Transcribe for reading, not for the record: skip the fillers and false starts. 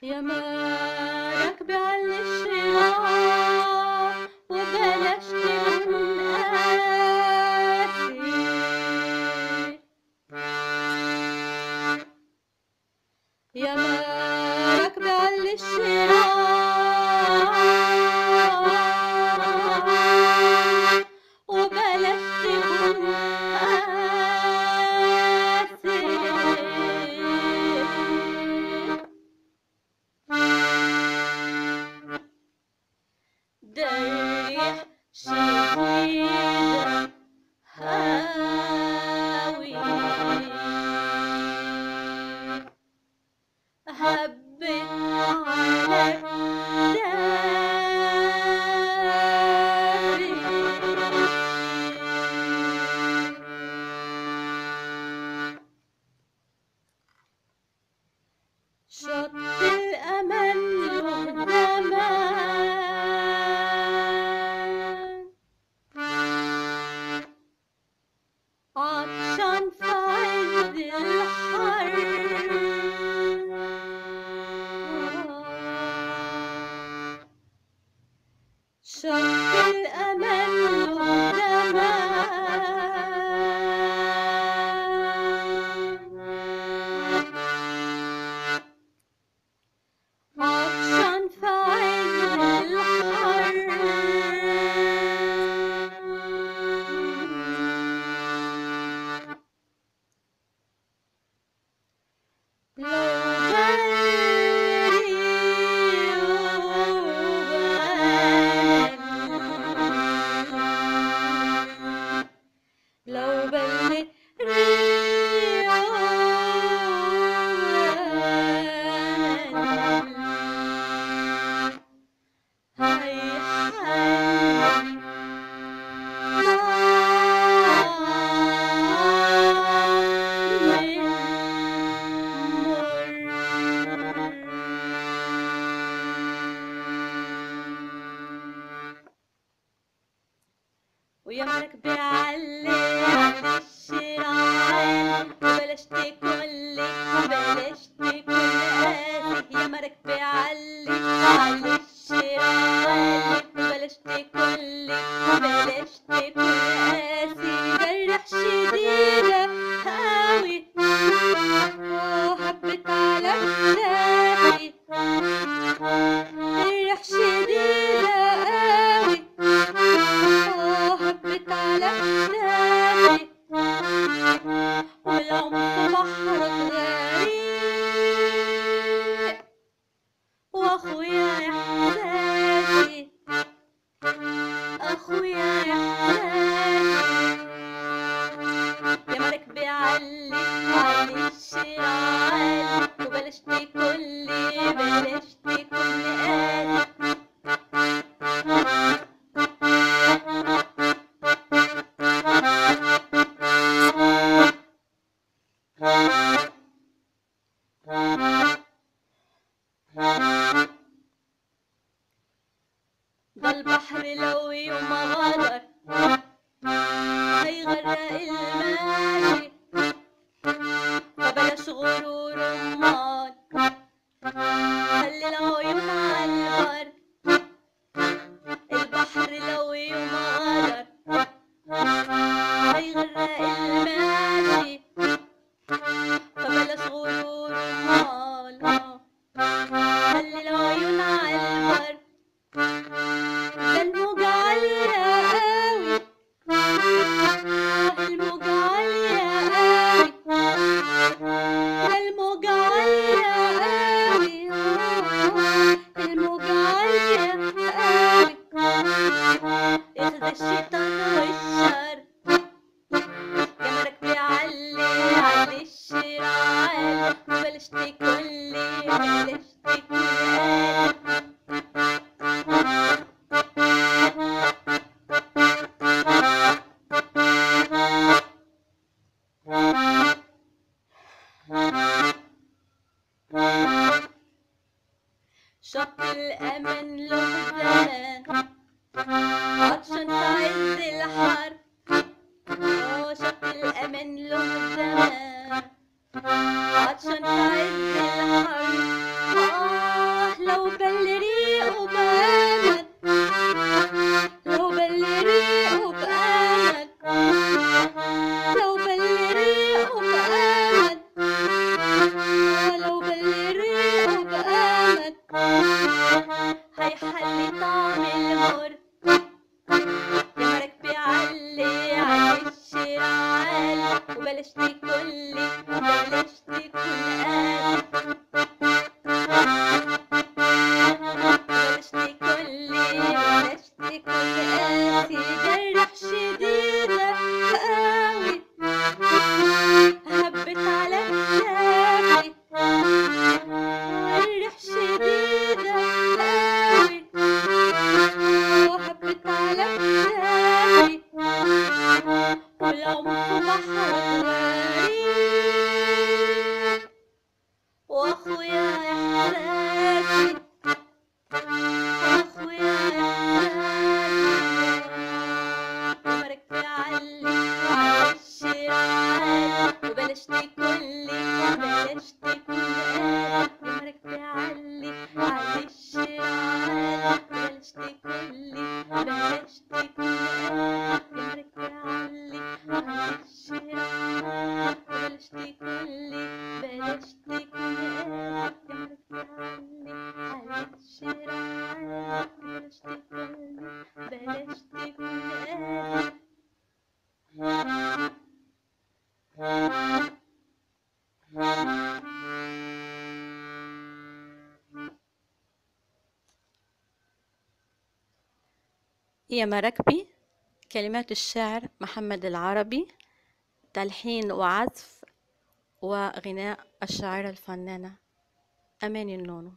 يا ما راكبة على الشراع وبلاش تكون قاسي. يا ما راكبة على الشراع وبلاش تكون قاسي. دريح شديدة هاوي هبت على داري. شط الأمل له زمان عطشان في عز الحر. شط الأمل له زمان عطشان في عز الحر. لو بلت ويا مركبي على الشراعين وبلاش تكلي وبلاش تكون قاسي. يا مركبي على الشراعين وبلاش تكلي وبلاش تكون قاسي. جرح شديدة هاوي وهبت على كتافي. جرح شديدة قوي هبت على كتافي. والعمق بحر غريق واخويا احساسي. اخويا احساسي. يا مركبي على الشراعين وبلاش تكلي بلاش تكون قاسي. ده البحر لو يوم غدر هيغرق الماشي. فبلاش غرور امال خلي العيون عالبر. البحر لو يوم غدر هيغرق الماشي. فبلاش غرور امال خلي العيون عالبر. ده الموج عالية قوي الموج عالية قوي. ده الموج عالية قوي الموج عالية قوي. اخذ الشيطان والشر. يا مركبي على الشراعين وبلاش تكلي بلاش تكون شط الأمل له زمان عطشان في عز الحر. شط الأمل له زمان عطشان في عز الحر. واخويا احساسي واخويا احساسي عمرك تعلي معلش تعالي وبلاش تكلي بلاش تكلي عمرك تعلي معلش تعالي وبلاش تكلي بلاش تكلي عمرك تعلي معلش تعالي وبلاش تكلي بلاش تكلي عمرك تعلي معلش تعالي وبلاش تكلي بلاش تكلي يا مراكبي. كلمات الشاعر محمد العربي، تلحين وعزف وغناء الشاعرة الفنانة أماني النونو.